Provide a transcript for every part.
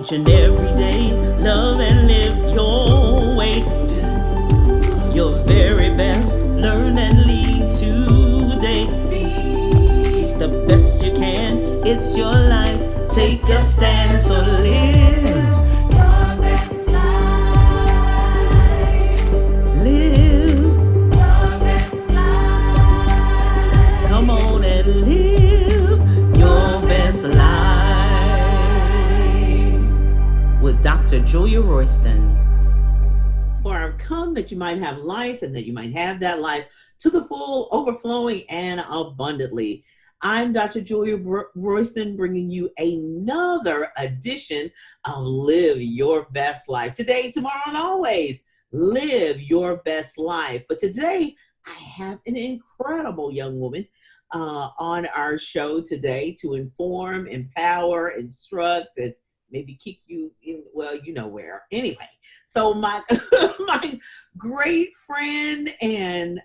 Each and every day, love and live your way. Do your very best, learn and lead today. Be the best you can, it's your life. Take a stand, so live your best life. Live your best life. Come on and live your best life with Dr. Julia Royston. For our come that you might have life and that you might have that life to the full, overflowing, and abundantly. I'm Dr. Julia Royston, bringing you another edition of Live Your Best Life. Today, tomorrow, and always, live your best life. But today, I have an incredible young woman on our show today to inform, empower, instruct, and maybe kick you in, well, you know where. Anyway, so my my great friend and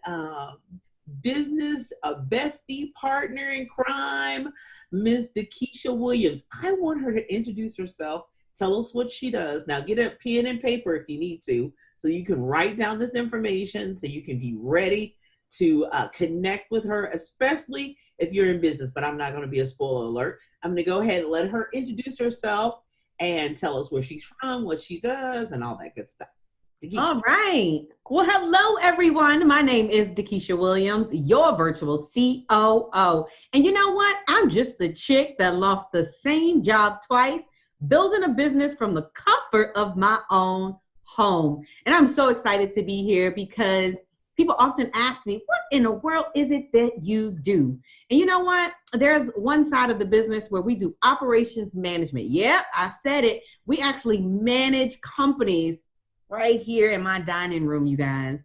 business, a bestie partner in crime, Miss DeKesha Williams. I want her to introduce herself, tell us what she does. Now get a pen and paper if you need to, so you can write down this information, so you can be ready to connect with her, especially if you're in business. But I'm not going to be a spoiler alert. I'm going to go ahead and let her introduce herself and tell us where she's from, what she does, and all that good stuff. DeKesha. All right. Well, hello, everyone. My name is DeKesha Williams, your virtual COO. And you know what? I'm just the chick that lost the same job twice, building a business from the comfort of my own home. And I'm so excited to be here because people often ask me, what in the world is it that you do? And you know what? There's one side of the business where we do operations management. Yep, I said it. We actually manage companies right here in my dining room, you guys.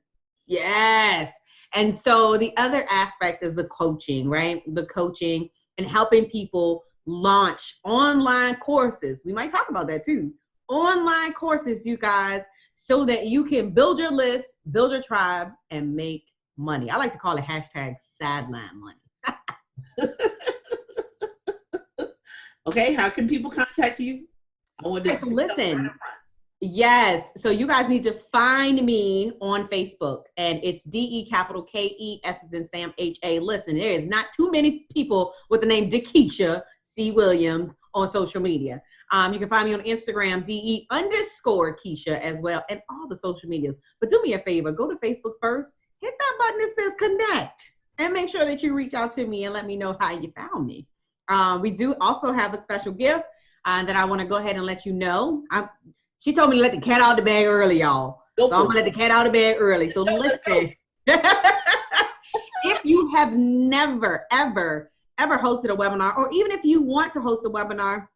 Yes. And so the other aspect is the coaching, right? The coaching and helping people launch online courses. We might talk about that too. Online courses, you guys, so that you can build your list, build your tribe, and make money. I like to call it hashtag sideline money. Okay, how can people contact you? I want to so listen. Yes. So you guys need to find me on Facebook, and it's DeKes as in Sam HA. Listen, there is not too many people with the name DeKesha C. Williams on social media. You can find me on Instagram, DE_Kesha as well, and all the social medias. But do me a favor, go to Facebook first, hit that button that says connect, and make sure that you reach out to me and let me know how you found me. We do also have a special gift that I want to go ahead and let you know. She told me to let the cat out of the bag early, y'all. So I'm gonna let the cat out of the bag early. So listen, if you have never, ever hosted a webinar, or even if you want to host a webinar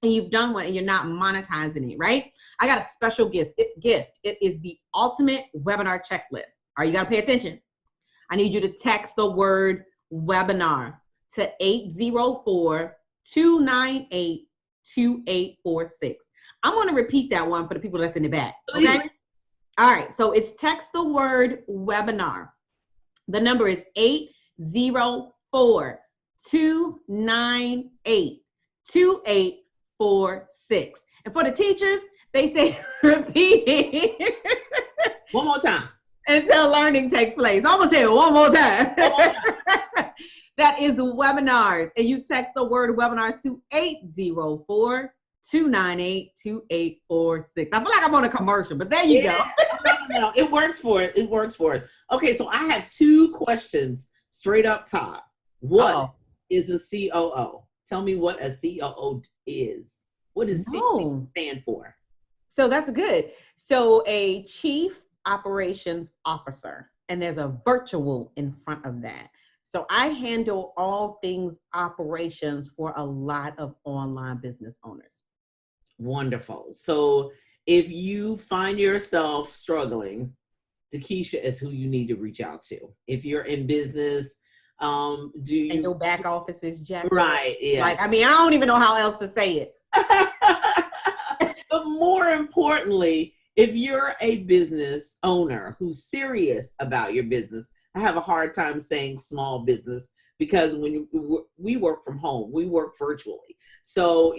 and you've done one and you're not monetizing it, right? I got a special gift. It is the ultimate webinar checklist. All right, you gotta pay attention. I need you to text the word webinar to 804-298-2846. I'm going to repeat that one for the people that's in the back. Okay. All right. So it's text the word webinar. The number is 804-298-2846. And for the teachers, they say repeat it. One more time. Until learning takes place. I'm going to say it one more time. That is webinars. And you text the word webinars to 804-298-2846. I feel like I'm on a commercial, but there you go. No. It works for it. It works for it. Okay, so I have two questions straight up top. What is a COO? Tell me what a COO is. What does COO stand for? So that's good. So a chief operations officer, and there's a virtual in front of that. So I handle all things operations for a lot of online business owners. Wonderful. So if you find yourself struggling, DeKesha is who you need to reach out to. If you're in business, and your back office is jacked. Right. Yeah. Like, I mean, I don't even know how else to say it. But more importantly, if you're a business owner who's serious about your business, I have a hard time saying small business because when we work from home, we work virtually. So,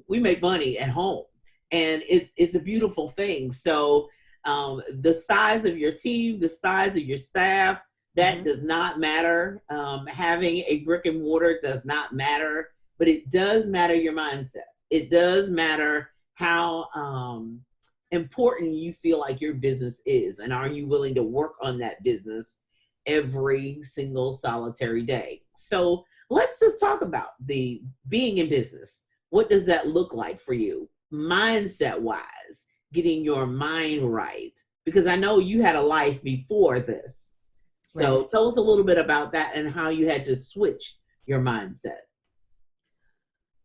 we make money at home. and it's a beautiful thing. So the size of your team, the size of your staff, that does not matter. Having a brick and mortar does not matter, but it does matter your mindset. It does matter how important you feel like your business is, and are you willing to work on that business every single solitary day. So let's just talk about the being in business. What does that look like for you, mindset wise, getting your mind right? Because I know you had a life before this. So Right. tell us a little bit about that and how you had to switch your mindset.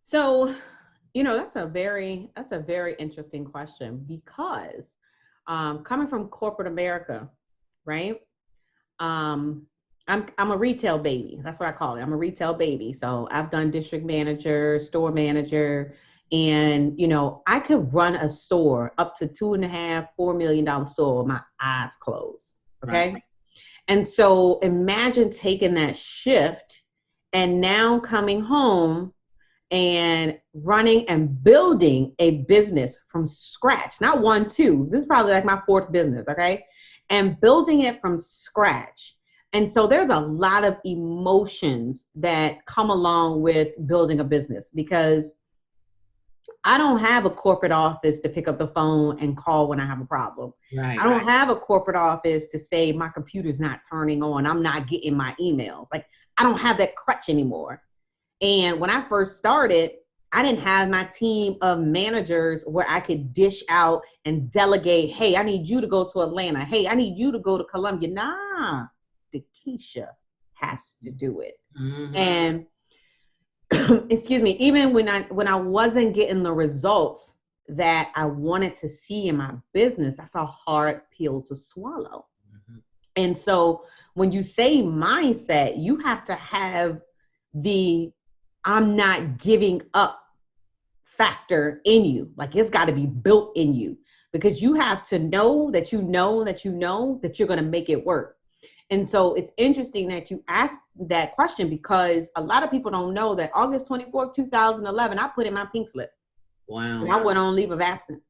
So, that's a very interesting question because coming from corporate America, right? Um, I'm a retail baby. That's what I call it. I'm a retail baby. So I've done district manager, store manager, and I could run a store up to $2.5, $4 million store with my eyes closed. Right. Okay. And so imagine taking that shift and now coming home and running and building a business from scratch. Not one, two. This is probably like my fourth business, okay? And building it from scratch. And so there's a lot of emotions that come along with building a business because I don't have a corporate office to pick up the phone and call when I have a problem. Right. I don't have a corporate office to say my computer's not turning on, I'm not getting my emails. Like, I don't have that crutch anymore. And when I first started, I didn't have my team of managers where I could dish out and delegate, hey, I need you to go to Atlanta. Hey, I need you to go to Columbia. Nah, DeKesha has to do it. Mm-hmm. And excuse me, even when I wasn't getting the results that I wanted to see in my business, that's a hard pill to swallow. Mm-hmm. And so when you say mindset, you have to have the I'm not giving up factor in you. Like, it's got to be built in you because you have to know that you know that you know that you're going to make it work. And so it's interesting that you asked that question because a lot of people don't know that August 24th, 2011, I put in my pink slip. Wow. And I went on leave of absence.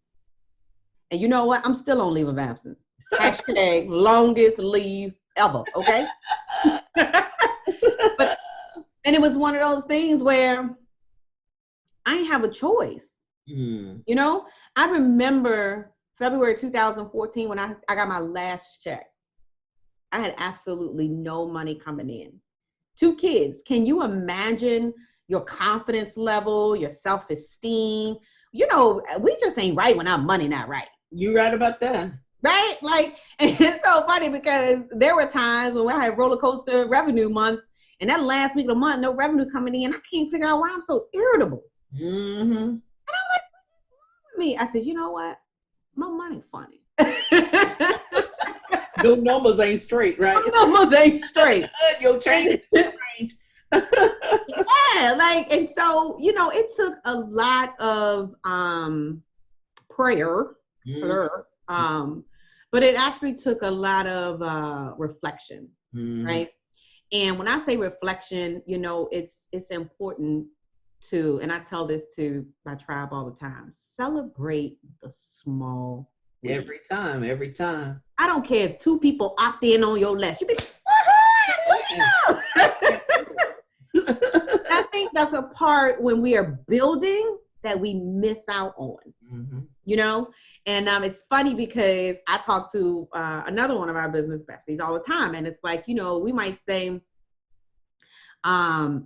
And you know what? I'm still on leave of absence. Hashtag longest leave ever. Okay. And it was one of those things where I didn't have a choice. I remember February 2014 when I got my last check. I had absolutely no money coming in. 2 kids. Can you imagine your confidence level, your self-esteem? We just ain't right when our money not right. You right about that. Right? Like, and it's so funny because there were times when I had roller coaster revenue months, and that last week of the month, no revenue coming in. I can't figure out why I'm so irritable. Mm-hmm. And I'm like, what's wrong with me? I said, you know what? My money funny. Your numbers ain't straight, right? My numbers ain't straight. Your change is strange. Yeah, like, and so, it took a lot of prayer, but it actually took a lot of reflection, right? And when I say reflection, it's important to, and I tell this to my tribe all the time, celebrate the small wins. Every time. I don't care if 2 people opt in on your list. You be, I think that's a part when we are building that we miss out on, and it's funny because I talk to another one of our business besties all the time. And it's like, we might say, I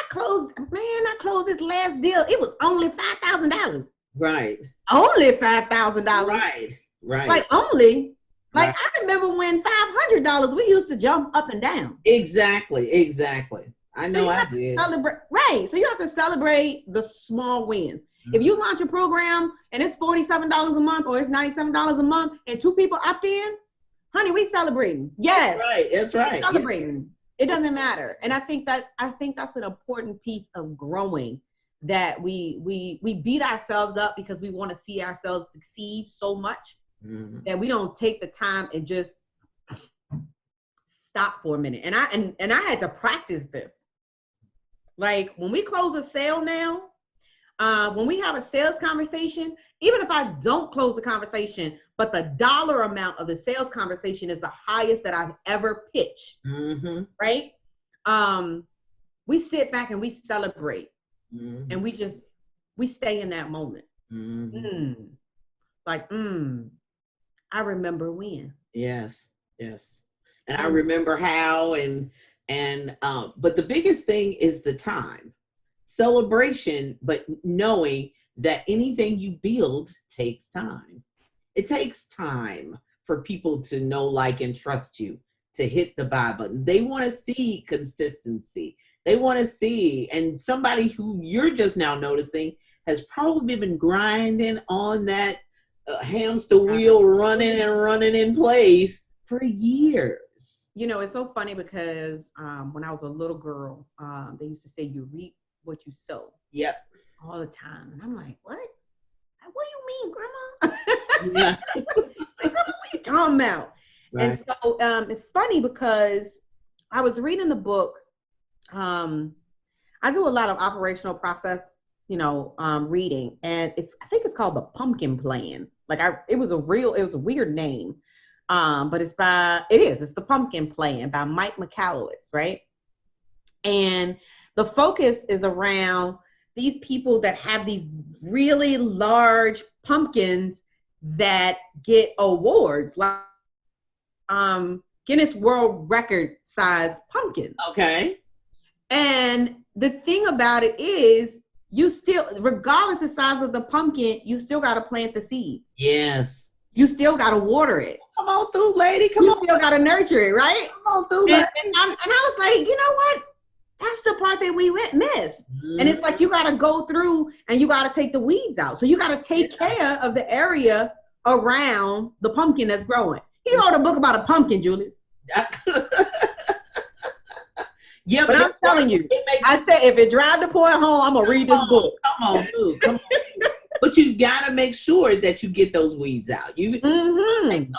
closed this last deal. It was only $5,000. Right. Only $5,000. Right. Like, only. Like, right. I remember when $500, we used to jump up and down. Exactly. I know I did. Right. So you have to celebrate the small wins. If you launch a program and it's $47 a month or it's $97 a month and 2 people opt in, honey, we celebrating. Yes. That's right. Celebrating. Yeah. It doesn't matter. And I think that's an important piece of growing, that we beat ourselves up because we want to see ourselves succeed so much that we don't take the time and just stop for a minute. And I had to practice this. Like, when we close a sale now, When we have a sales conversation, even if I don't close the conversation, but the dollar amount of the sales conversation is the highest that I've ever pitched, right? We sit back and we celebrate, and we stay in that moment. I remember when. Yes. And I remember how, but the biggest thing is the time. Celebration, but knowing that anything you build takes time. It takes time for people to know, like, and trust you, to hit the buy button. They want to see consistency. They want to see, and somebody who you're just now noticing has probably been grinding on that hamster wheel, running in place for years. You know, it's so funny because when I was a little girl, they used to say you reap what you sow. Yep. All the time. And I'm like, what? What do you mean, Grandma? Yeah. Like, Grandma, what are you talking about? Right. And so it's funny because I was reading the book. I do a lot of operational process, reading, and I think it's called The Pumpkin Plan. Like it was a weird name. But it's The Pumpkin Plan by Mike McAllowitz, right? And the focus is around these people that have these really large pumpkins that get awards, like Guinness World Record size pumpkins. Okay. And the thing about it is, you still, regardless of the size of the pumpkin, you still got to plant the seeds. Yes. You still got to water it. Come on through, lady. Come on. You still got to nurture it, right? Come on through, lady. And I was like, you know what? That's the part that we miss. And it's like, you got to go through and you got to take the weeds out. So you got to take care of the area around the pumpkin that's growing. He wrote a book about a pumpkin, Julie. Yeah, but I'm telling you, I said, if it drive the point home, I'm going to read this book. Come on, dude. Come on. But you've got to make sure that you get those weeds out. You make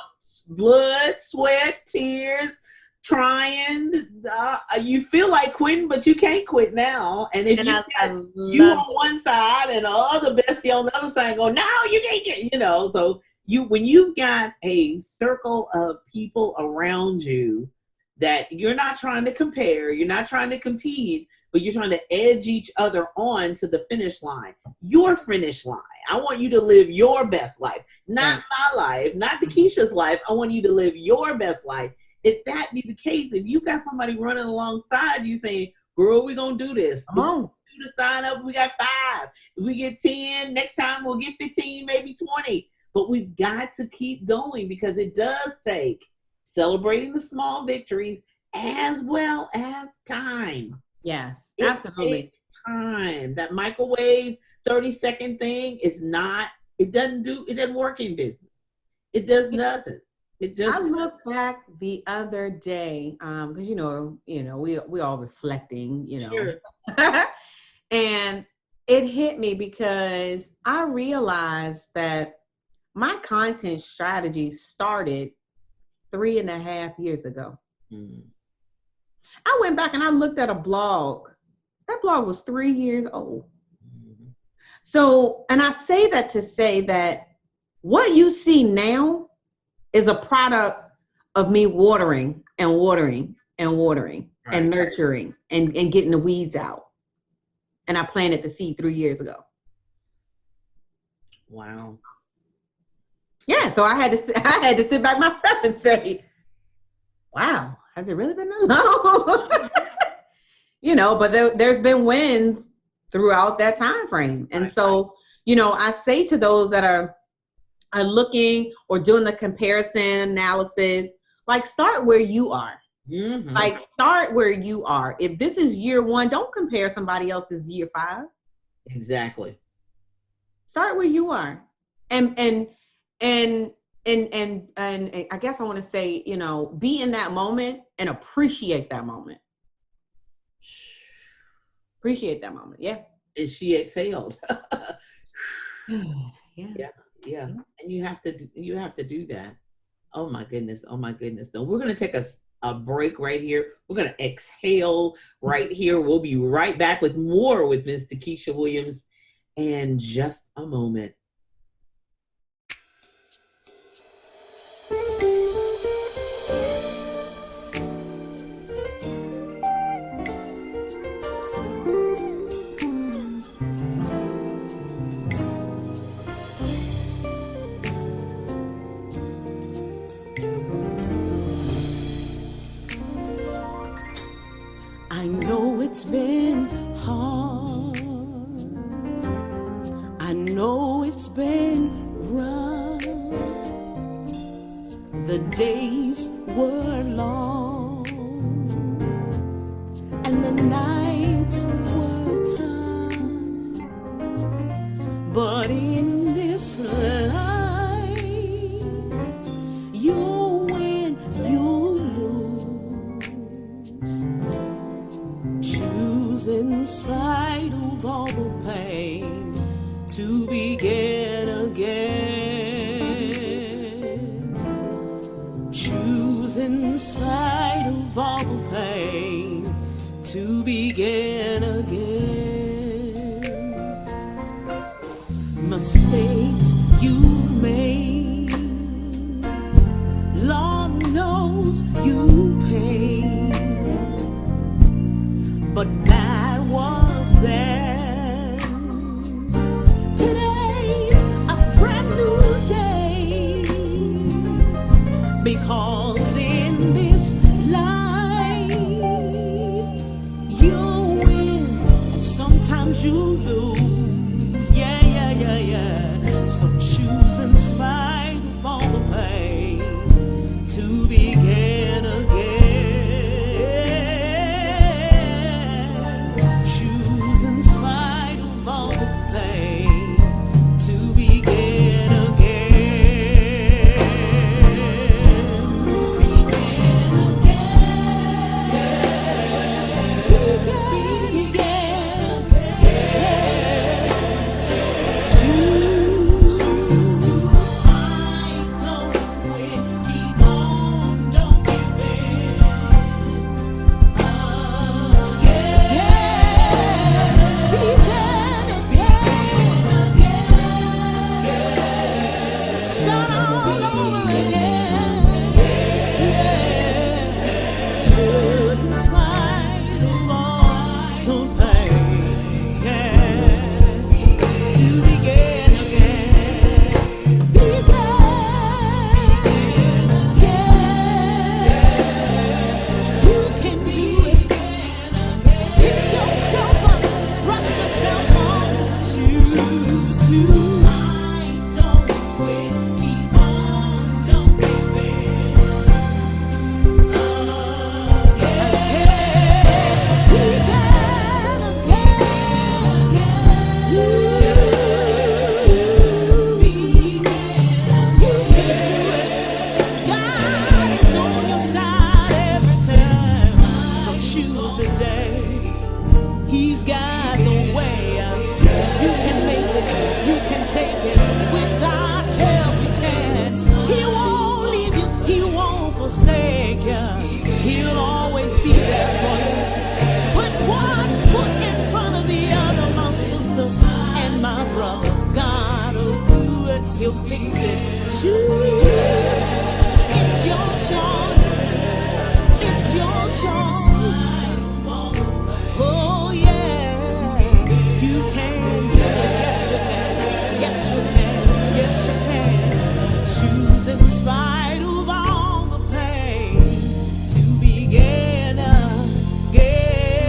blood, sweat, tears, trying. You feel like quitting, but you can't quit now. And if you on one side and the other bestie on the other side go, no, you can't get, so when you've got a circle of people around you that you're not trying to compare, you're not trying to compete, but you're trying to edge each other on to the finish line, your finish line. I want you to live your best life, not my life, not DeKesha's life. I want you to live your best life. If that be the case, if you got somebody running alongside you saying, girl, we're going to do this. Come on. Do the sign up, we got 5. If we get 10, next time we'll get 15, maybe 20. But we've got to keep going because it does take celebrating the small victories as well as time. Yes, absolutely. It takes time. That microwave 30-second thing it doesn't work in business. It doesn't. I looked back the other day, because we all reflecting, Sure. And it hit me because I realized that my content strategy started 3.5 years ago. I went back and I looked at a blog. That blog was 3 years old. So, and I say that to say that what you see now is a product of me watering and watering and watering and nurturing and getting the weeds out. And I planted the seed 3 years ago. Wow. Yeah, so I had to sit back myself and say, wow, has it really been that long? But there's been wins throughout that time frame. And so, I say to those that are looking or doing the comparison analysis, like, start where you are. Like, start where you are. If this is year 1, don't compare somebody else's year 5. Exactly. Start where you are. And I guess I want to say, be in that moment and appreciate that moment. Appreciate that moment. Yeah. And she exhaled. Yeah. And you have to do that. Oh my goodness. No, we're going to take a break right here. We're going to exhale right here. We'll be right back with more with Ms. DeKesha Williams. in just a moment. I know it's been hard. I know it's been rough. The days were long and the nights were tough. But in this life, you'll win, you'll lose. Choose in spite of all the pain to begin again. Choose in spite of all the pain to begin again. Mistakes you made, Lord knows you paid. But that was then. Today's a brand new day, because in this life you win and sometimes you lose. Yeah, yeah, yeah, yeah. So choose in spite of all the pain to begin again. In spite of all the pain to begin again. Begin again. Begin again. Choose to fight, don't quit, keep on, don't give in. He's got the way out. You can make it, you can take it. With God's help, you can. He won't leave you, He won't forsake you. He'll always be there for you. Put one foot in front of the other, my sister and my brother. God'll do it, He'll fix it. Choose. It's your choice. It's your choice. Oh yeah, you can. Yes you can. Yes you can. Yes you can. Choose in spite of all the pain to begin again.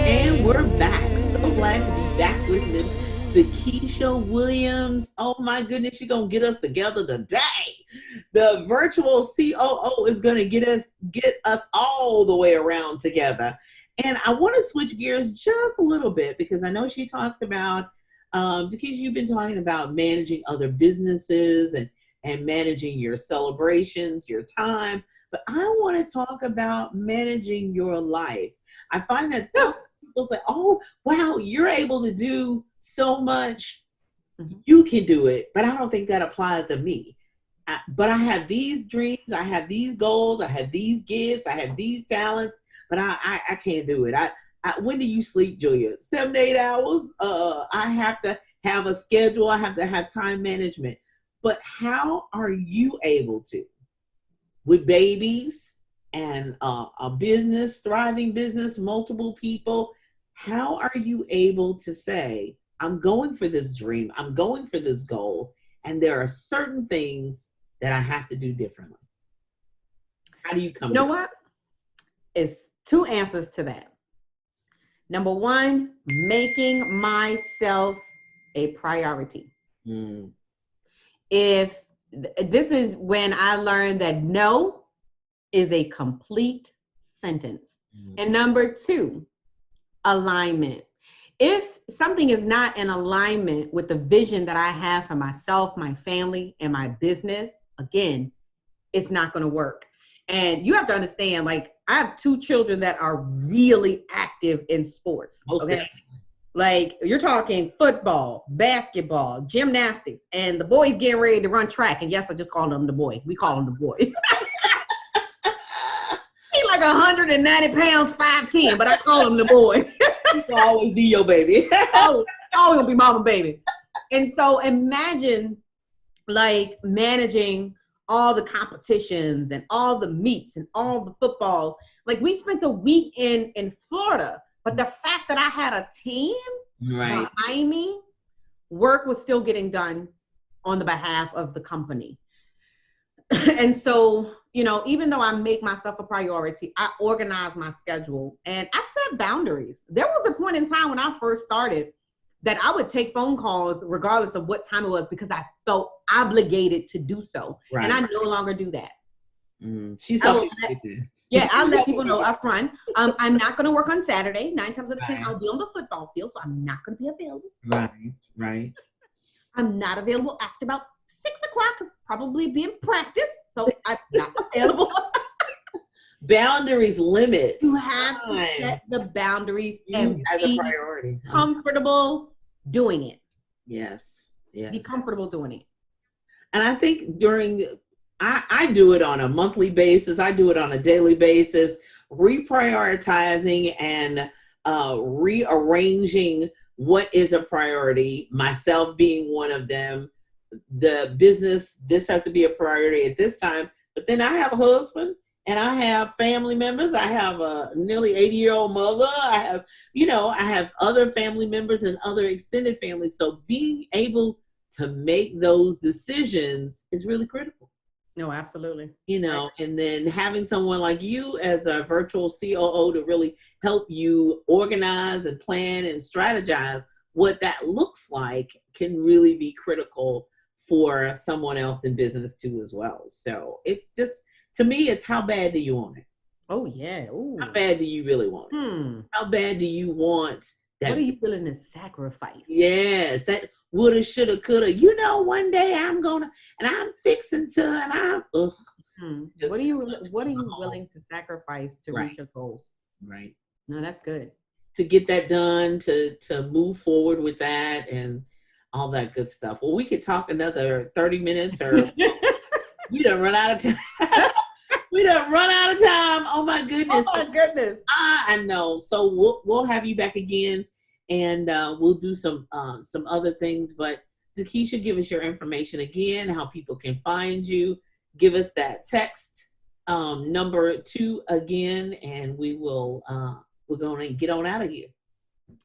And we're back. So glad to be back with Miss DeKesha Williams. Oh my goodness, she's gonna get us together today. The virtual COO is gonna get us all the way around together. And I want to switch gears just a little bit because I know she talked about, DeKesha, you've been talking about managing other businesses and managing your celebrations, your time. But I want to talk about managing your life. I find that some people say, oh, wow, you're able to do so much. You can do it. But I don't think that applies to me. But I have these dreams. I have these goals. I have these gifts. I have these talents. But I can't do it. When do you sleep, Julia? 7 to 8 hours. I have to have a schedule. I have to have time management. But how are you able to, with babies and a business, thriving business, multiple people, how are you able to say, I'm going for this dream, I'm going for this goal, and there are certain things that I have to do differently? How do you come You know what? It's two answers to that. Number one, making myself a priority. Mm. If this is when I learned that no is a complete sentence. And number two, alignment. If something is not in alignment with the vision that I have for myself, my family, and my business, again, it's not going to work. And you have to understand, like, I have two children that are really active in sports. Okay. Like, you're talking football, basketball, gymnastics, and the boy's getting ready to run track. And yes, I just called him the boy. We call him the boy. He's like 190 pounds, 5'10", but I call him the boy. He'll always be your baby. Oh, he'll be mama baby. And so imagine, like, managing all the competitions and all the meets and all the football. Like, we spent a week in Florida, but the fact that I had a team behind me, work was still getting done on the behalf of the company. And so, you know, even though I make myself a priority, I organize my schedule and I set boundaries. There was a point in time when I first started that I would take phone calls regardless of what time it was because I felt obligated to do so. Right. And I no longer do that. I'll let people know up front. I'm not going to work on Saturday. 9 times out of 10, I'll be on the football field, so I'm not going to be available. Right. I'm not available after about 6 o'clock, probably be in practice, so I'm not available. Boundaries, limits. You have to set the boundaries and as a priority. Comfortable doing it. Yes. Be comfortable doing it. And I think I do it on a monthly basis. I do it on a daily basis, reprioritizing and rearranging what is a priority, myself being one of them. The business, this has to be a priority at this time. But then I have a husband and I have family members. I have a nearly 80-year-old mother. I have other family members and other extended families. So being able to make those decisions is really critical. No, absolutely. And then having someone like you as a virtual COO to really help you organize and plan and strategize what that looks like can really be critical for someone else in business too as well. So it's just, to me, it's how bad do you want it? Oh, yeah. Ooh. How bad do you really want it? How bad do you want that? What are you willing to sacrifice? Yes, that woulda, shoulda, coulda. One day I'm gonna, and I'm fixing to, and I'm. What are you willing to sacrifice to reach your goals? Right. No, that's good. To get that done, to move forward with that, and all that good stuff. Well, we could talk another 30 minutes, or we done run out of time. We done run out of time. Oh my goodness. I know. So we'll have you back again. And we'll do some other things. But DeKesha, give us your information again, how people can find you. Give us that text number 2 again, and we're going to get on out of here.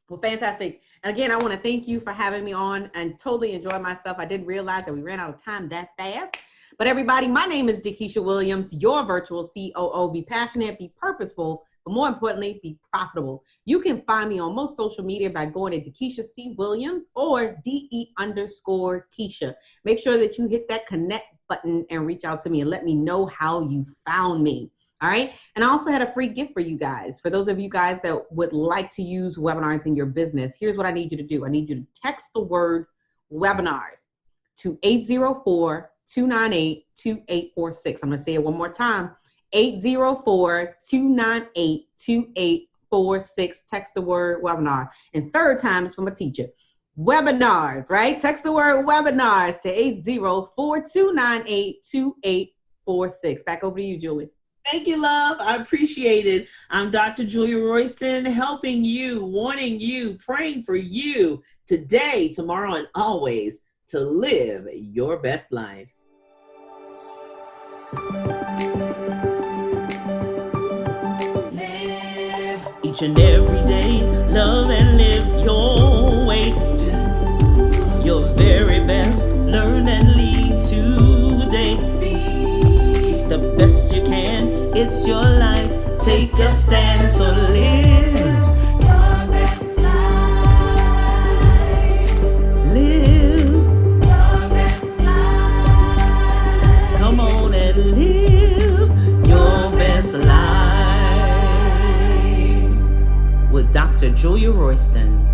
Well, fantastic. And again, I want to thank you for having me on and totally enjoy myself. I didn't realize that we ran out of time that fast. But everybody, my name is DeKesha Williams, your virtual COO. Be passionate, be purposeful, but more importantly, be profitable. You can find me on most social media by going to DeKesha C. Williams or DE_Kesha. Make sure that you hit that connect button and reach out to me and let me know how you found me. All right. And I also had a free gift for you guys. For those of you guys that would like to use webinars in your business, here's what I need you to do. I need you to text the word webinars to 804-298-2846. I'm going to say it one more time. 804-298-2846. Text the word webinar. And third time is from a teacher. Webinars, right? Text the word webinars to 804-298-2846. Back over to you, Julie. Thank you, love. I appreciate it. I'm Dr. Julia Royston, helping you, warning you, praying for you today, tomorrow, and always to live your best life. Live each and every day, love and live your way. Do your very best, learn and lead today. Be the best you can, it's your life. Take a stand, so live your best life. Live your best life. Come on and live your best life. With Dr. Julia Royston.